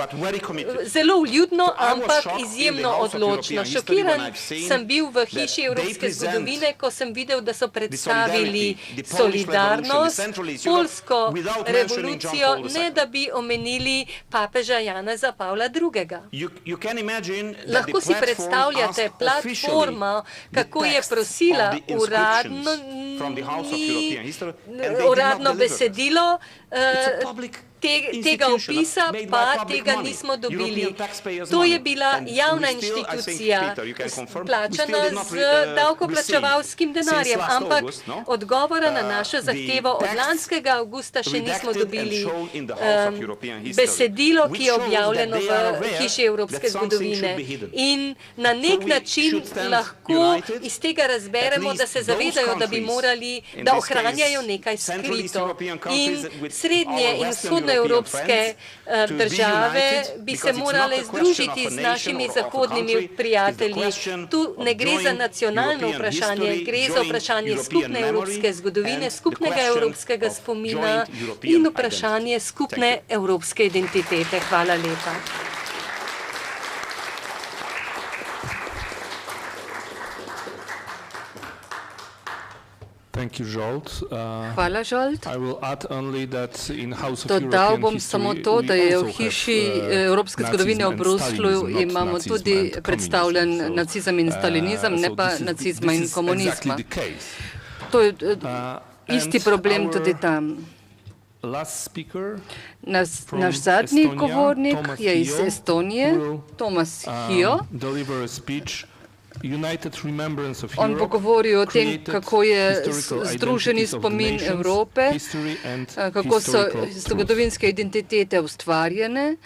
Zelo vljudno, ampak izjemno odločno. Šokiran sem bil v hiši evropske zgodovine, ko sem videl, da so predstavili solidarnost, poljsko revolucijo, ne da bi omenili papeža Janeza Pavla II. Lahko si predstavljate platformo, kako je prosila uradno besedilo, tega opisa pa tega nismo dobili. To je bila javna inštitucija, plačana z davkoplačevalskim denarjem, ampak odgovora na našo zahtevo od lanskega avgusta še nismo dobili. Besedilo, ki je objavljeno v hiši evropske zgodovine. In na nek način lahko iz tega razberemo, da se zavedajo, da bi morali, da ohranjajo nekaj skrito. In srednje in vzhodnoevropske države bi se morale združiti z našimi zahodnimi prijatelji. Tu ne gre za nacionalno vprašanje, gre za vprašanje skupne evropske zgodovine, skupnega evropskega spomina in vprašanje skupne evropske identitete. Hvala lepa. Hvala, Zsolt. Dodal bom samo to, da je v hiši evropske zgodovine v Bruslju imamo tudi predstavljen nacizem in stalinizem, ne pa nacizma in komunizma. To je isti problem tudi tam. Naš zadnji govornik je iz Estonije, Toomas Hiio. On bo govoril o tem, kako je združeni spomin Evrope, kako so zgodovinske identitete ustvarjene,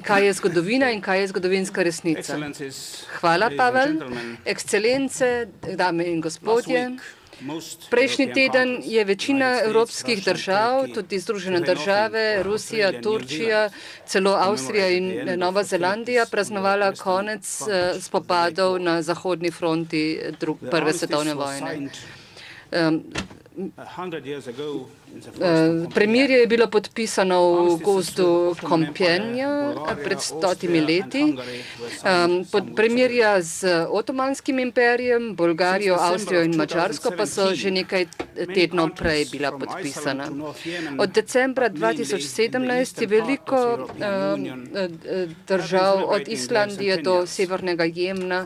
kaj je zgodovina in kaj je zgodovinska resnica. Hvala, Pavel. Ekscelence, dame in gospodje. Prejšnji teden je večina evropskih držav, tudi Združene države, Rusija, Turčija, celo Avstrija in Nova Zelandija praznovala konec spopadov na zahodni fronti Prve svetovne vojne. Premirje je bilo podpisano v gozdu Compiègne pred 100 leti. Premirja z Otomanskim imperijem, Bolgarijo, Avstrijo in Madžarsko pa so že nekaj tednov prej bila podpisana. Od decembra 2017 je veliko držav od Islandije do Severnega Jemna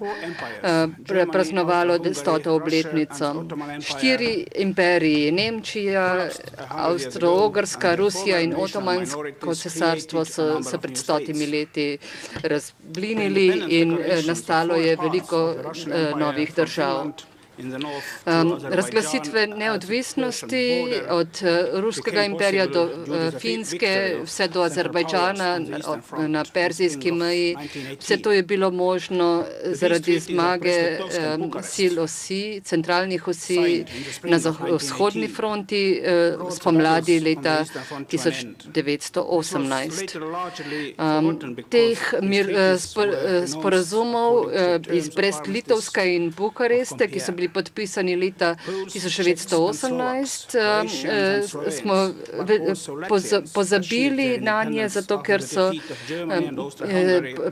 praznovalo 100. obletnico. 4 imperiji, Nemčija, Avstro-Ogrska, Rusija in Otomansko cesarstvo so se pred 100 leti razblinili in nastalo je veliko novih držav. Razglasitve neodvisnosti od ruskega imperija do Finske, vse do Azerbajdžana na perzijski meji, vse to je bilo možno zaradi zmage sil osi, centralnih osi na vzhodni fronti spomladi leta 1918. Teh sporazumov iz Brest-Litovska in Bukareste, ki so bili podpisani leta 1918, smo pozabili na nje, zato ker so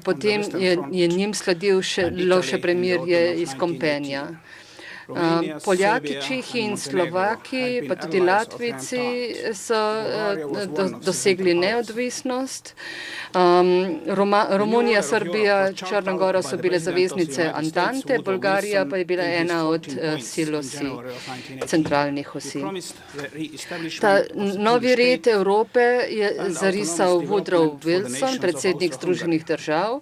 potem je njim sledil še premirje iz Compiègne. Poljaki, Čehi in Slovaki, pa tudi Latvijci so dosegli neodvisnost. Romunija, Srbija, Črna Gora so bile zaveznice Antante, Bolgarija pa je bila ena od sil osi, centralnih osi. Ta novi red Evrope je zarisal Woodrow Wilson, predsednik Združenih držav,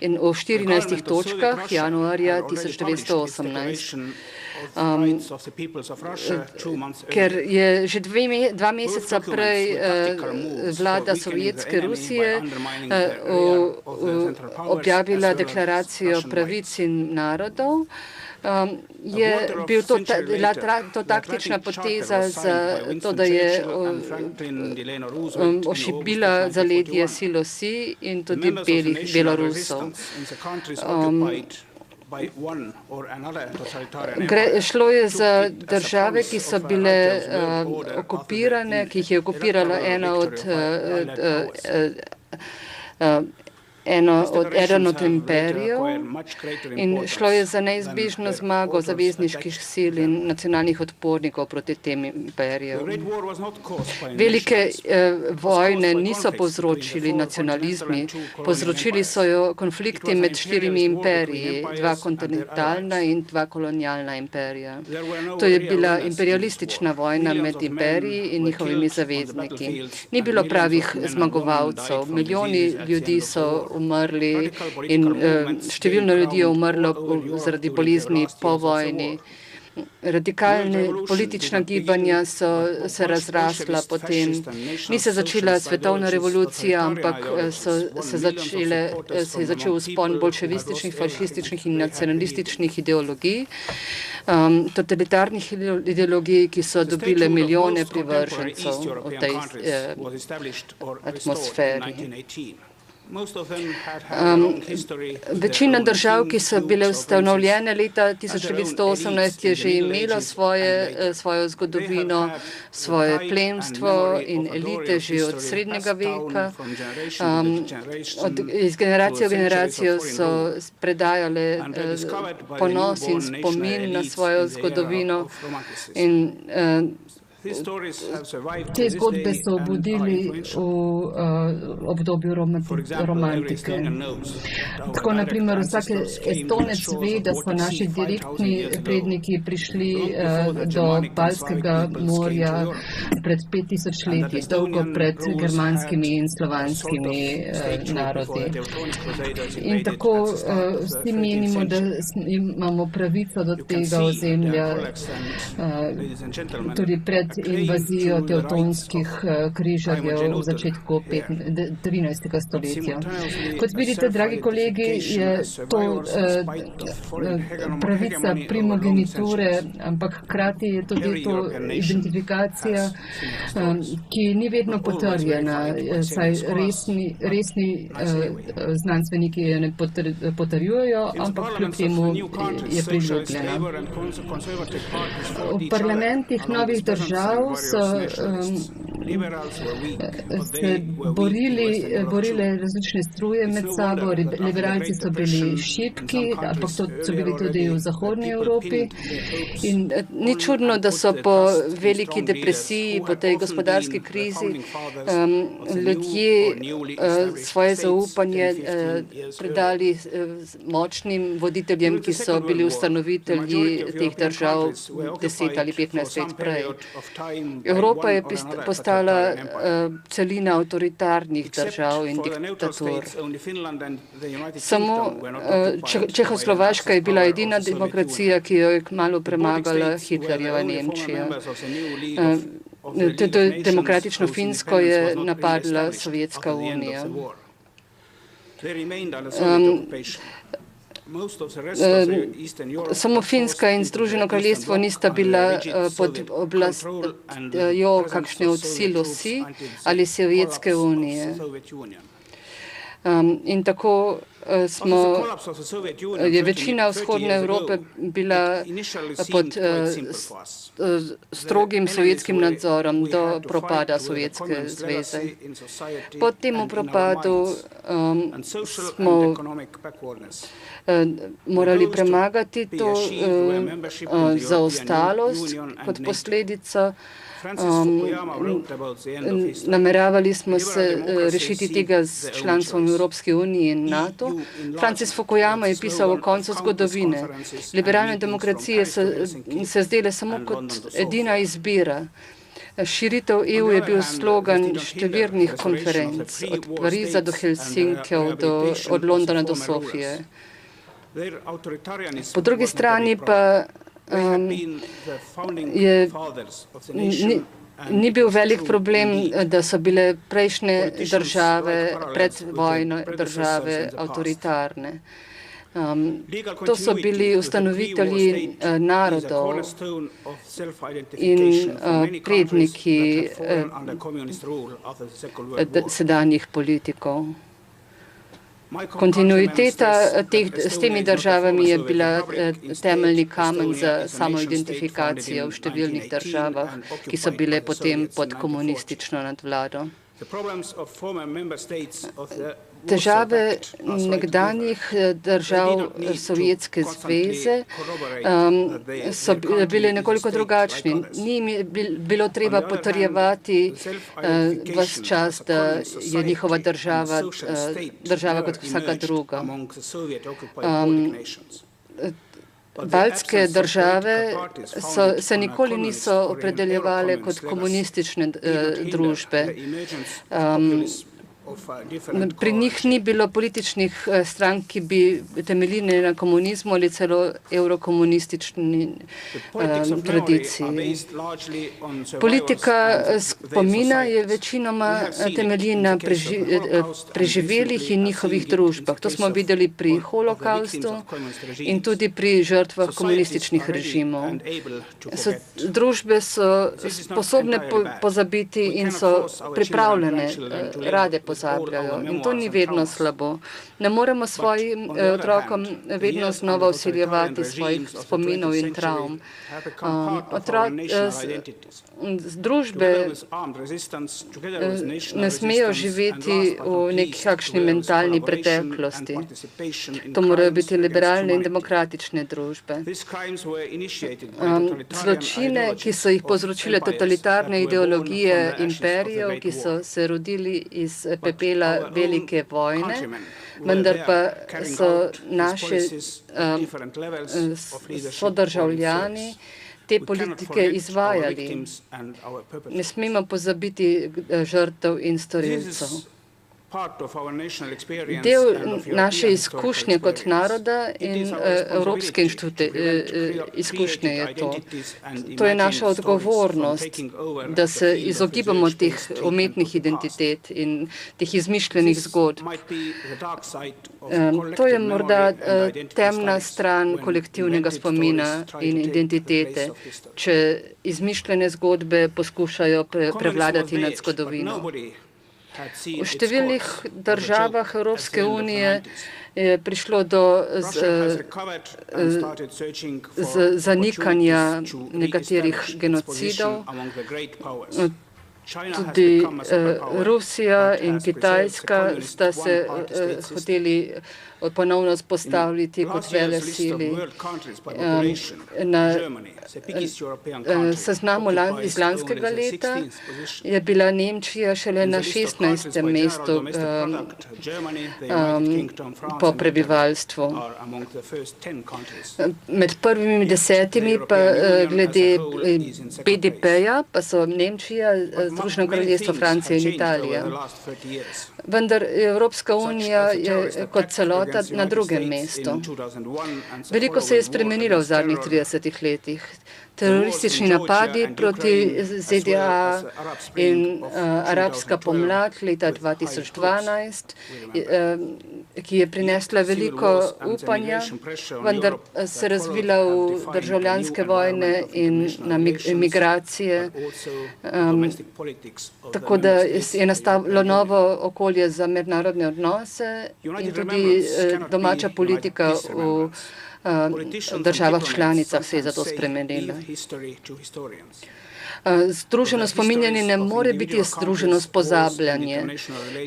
in v 14 točkah januarja 1918. Ker je že dva meseca prej vlada Sovjetske Rusije objavila deklaracijo pravic in narodov, je bil to taktična poteza za to, da je ošibila zaledje sil osi in tudi Belorusov. Šlo je za države, ki so bile okupirane, ki jih je okupirala eden od imperijev, in šlo je za neizbežno zmago zavezniških sil in nacionalnih odpornikov proti tem imperijem. Velike vojne niso povzročili nacionalizmi, povzročili so jo konflikti med 4 imperiji, 2 kontinentalna in 2 kolonialna imperija. To je bila imperialistična vojna med imperiji in njihovimi zavezniki. Ni bilo pravih zmagovalcev, milijoni ljudi so umrli in številno ljudi je umrlo zaradi bolezni po vojni. Radikalne politična gibanja so se razrasla potem. Ni se začela svetovna revolucija, ampak se je začel vzpon bolševističnih, fašističnih in nacionalističnih ideologij, totalitarnih ideologij, ki so dobile milijone privržencev v tej atmosferi. Večina držav, ki so bile ustanovljene leta 1918, je že imelo svojo zgodovino, svoje plemstvo in elite že od srednjega veka. Iz generacije v generacijo so predajale ponos in spomin na svojo zgodovino in te zgodbe so obudili v obdobju romantike. Tako, naprimer, vsak Estonec ve, da so naši direktni predniki prišli do Balskega morja pred 5000 leti, dolgo pred germanskimi in slovanskimi narodi. In tako vsi menimo, da imamo pravico do tega ozemlja tudi pred invazijo tevtonskih križarjev v začetku 13. stoletja. Kot vidite, dragi kolegi, je to pravica primogeniture, ampak hkrati je tudi to identifikacija, ki ni vedno potrjena, saj resni znanstveniki je ne potrjujejo, ampak kljub temu je priljubljena. V parlamentih novih držav so se borile različne struje med sabo, liberalci so bili šibki, ampak to so bili tudi v Zahodnji Evropi. In ni čudno, da so po veliki depresiji, po tej gospodarski krizi, ljudje svoje zaupanje predali močnim voditeljem, ki so bili ustanovitelji teh držav 10 ali 15 let prej. Evropa je postala celina avtoritarnih držav in diktatur. Samo Čehoslovaška je bila edina demokracija, ki jo je kmalu premagala Hitlerjeva Nemčija. Tudi demokratično Finsko je napadla Sovjetska unija. Samo Finska in Združeno kraljestvo nista bila pod oblastjo kakšne od sil osi ali Sovjetske unije. In tako je večina vzhodne Evrope bila pod strogim sovjetskim nadzorom do propada Sovjetske zveze. Po tem propadu smo morali premagati to zaostalost kot posledico. Nameravali smo se rešiti tega z članstvom v Evropski uniji in NATO. Francis Fukuyama je pisal o koncu zgodovine. Liberalne demokracije se zdele samo kot edina izbira. Širitev EU je bil slogan številnih konferenc, od Pariza do Helsinkijev, od Londona do Sofije. Po drugi strani pa ni bil velik problem, da so bile prejšnje države, predvojne države, avtoritarne. To so bili ustanovitelji narodov in predniki sedanjih politikov. Kontinuiteta s temi državami je bila temeljni kamen za samoidentifikacijo v številnih državah, ki so bile potem pod komunistično nadvlado. Težave nekdanjih držav Sovjetske zveze so bile nekoliko drugačne. Ni jim bilo treba potrjevati ves čas, da je njihova država kot vsaka druga. Baltske države se nikoli niso opredeljevale kot komunistične družbe. Pri njih ni bilo političnih strank, ki bi temeljile na komunizmu ali celo evrokomunistični tradiciji. Politika spomina je večinoma temeljila na preživelih in njihovih družbah. To smo videli pri holokaustu in tudi pri žrtvah komunističnih režimov. Družbe so sposobne pozabiti in so pripravljene, rade pozabljajo. In to ni vedno slabo. Ne moremo svojim otrokom vedno znova vsiljevati svojih spominov in travm. Družbe ne smejo živeti v nekakšni mentalni preteklosti. To morajo biti liberalne in demokratične družbe. Zločine, ki so jih povzročile totalitarne ideologije imperijev, ki so se rodili iz pepela velike vojne, vendar pa so naši sodržavljani te politike izvajali. Ne smemo pozabiti žrtev in storilcev. Del naše izkušnje kot naroda in evropske izkušnje je to. To je naša odgovornost, da se izogibamo teh umetnih identitet in teh izmišljenih zgodb. To je morda temna stran kolektivnega spomina in identitete, če izmišljene zgodbe poskušajo prevladati nad zgodovino. V številnih državah Evropske unije je prišlo do zanikanja nekaterih genocidov. Tudi Rusija in Kitajska sta se hoteli ponovno vzpostaviti kot velesili. Na seznamu iz lanskega leta je bila Nemčija šele na 16. mestu po prebivalstvu. Med prvimi 10 pa glede BDP-ja pa so Nemčija, Združeno kraljestvo, Francija in Italija. Vendar Evropska unija je kot celota na drugem mestu. Veliko se je spremenilo v zadnjih 30 letih. teroristični napadi proti ZDA in arabska pomlad leta 2012, ki je prinesla veliko upanja, vendar se razvila v državljanske vojne in na migracije, tako da je nastalo novo okolje za mednarodne odnose in tudi domača politika v državah članicah se je zato spremenila. Združeno spominjanje ne more biti združeno pozabljanje.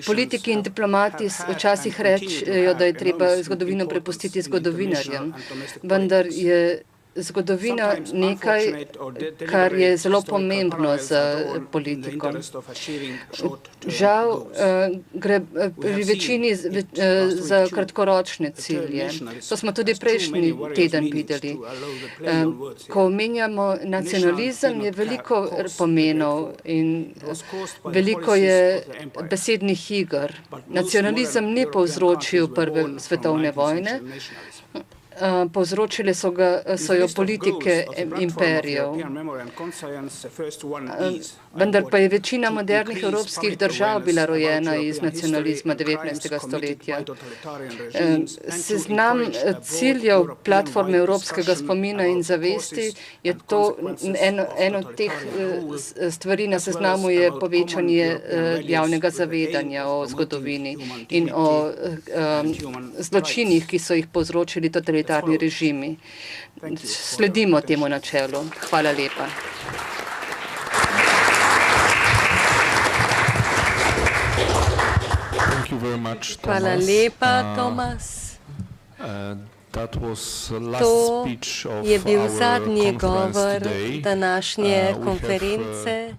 Politiki in diplomati včasih rečejo, da je treba zgodovino prepustiti zgodovinarjem, vendar je zgodovina nekaj, kar je zelo pomembno za politiko. Žal gre pri večini za kratkoročne cilje. To smo tudi prejšnji teden videli. Ko omenjamo nacionalizem, je veliko pomenov in veliko je besednih iger. Nacionalizem ni povzročil prve svetovne vojne, povzročile so jo politike imperijev. Vendar pa je večina modernih evropskih držav bila rojena iz nacionalizma 19. stoletja. Seznam ciljev platforme evropskega spomina in zavesti je to, eno od teh stvari na seznamu je povečanje javnega zavedanja o zgodovini in o zločinih, ki so jih povzročili totalitarni režimi. Sledimo temu načelu. Hvala lepa. Hvala lepa, Tomas. To je bil zadnji govor današnje konference.